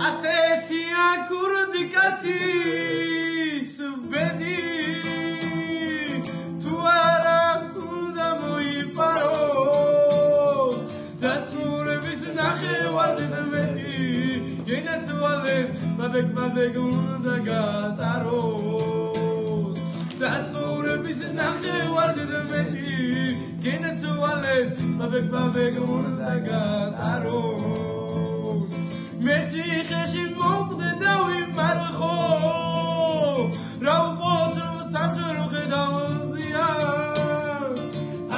ასეთია ქურდი კაცის ბედი თუ არა უნდა მოიპაროს დაცურების ნახევარ მეტი გენაცვალებ მაბეკ უნდა გატაროს დაცურების ნახევარ მეტი გენაცვალებ მაბეკ უნდა გატაროს მეცი ხეში მოვკვდე და ვიმარხო რა ვყოთ რომ სასურო ხედავზია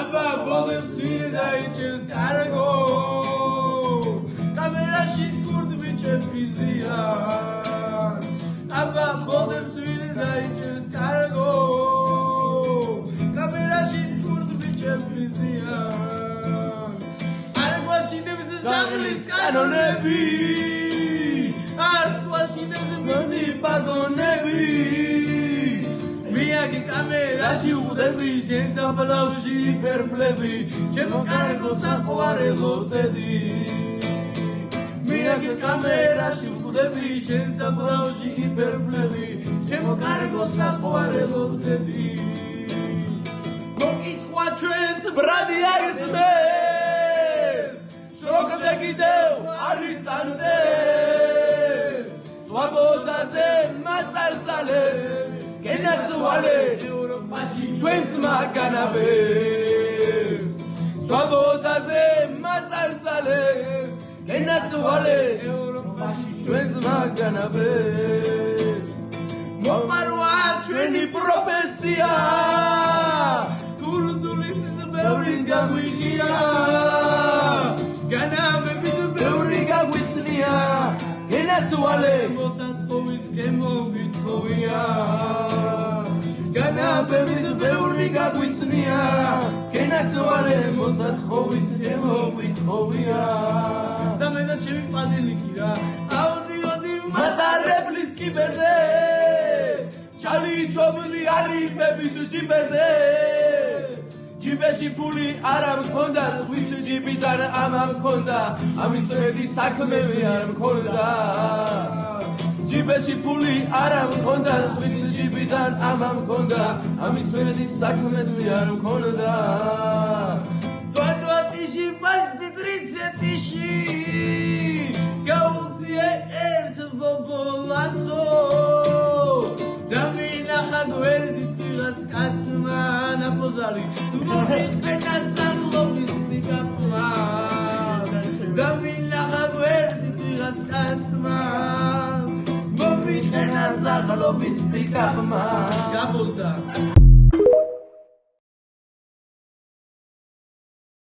აბა ბოლებს ვინ დაიჭერს კარგო კამერაში ქურდ მიჩერპიზია აბა ბოლებს ვინ დაიჭერს კარგო კამერაში ქურდ მიჩერპიზია არ გვაშინებს ზაღლის კანონები მისი პაგონები მიაგი კამერაში უღდები შენ საფლავში ფერფლები ჩემო კარგო საყვარელო დედი მიაგი კამერაში უღდები შენ საფლავში ფერფლები ჩემო კარგო საყვარელო დედი მოკითხვა ჩვენს ბრადი აღწმეს სროქზე კიდევ არის ტანდე Свободაზე მაწარწალე გენაცვალე ევროპაში ჩვენც მაგანავეს Свободაზე მაწარწალე გენაცვალე ევროპაში ჩვენც მაგანავეს მოპარვა ჩვენი პროფესია კურდულის ბევრის გაგვიღია განამებით ბევრი გაგვიცნია გენაცვალე მოსათხოვიც გემოვიტხოვია განაბების ბევრი გაგვიცნია გენაცვალე მოსათხოვიც გემოვიტხოვია და მე და ჩემი პაზილიკი რა აუდიოდი მატარებლის კიბეზე ჩალიჩობლი არიფების ჯიბეზე ჯიბეში ფული არა მქონდა ხვის ჯიბიდან ამა მქონდა ამის მეტი საქმე არ მქონდა ჯიბეში ფული არა მქონდა ხვის ჯიბიდან ამა მქონდა ამის მეტი საქმე არ მქონდა დვადვატიში პასტი 30-ში გაუწიე ერთ ბობოლასო და მინახა გვერდი ტილას კაცმა ნაპოზარი თუ მიყედა ზაღლობის პიკაპმა და მინახა გვერდი ტილას კაცმა მომიყედა ზაღლობის პიკაპმა გაბოზდა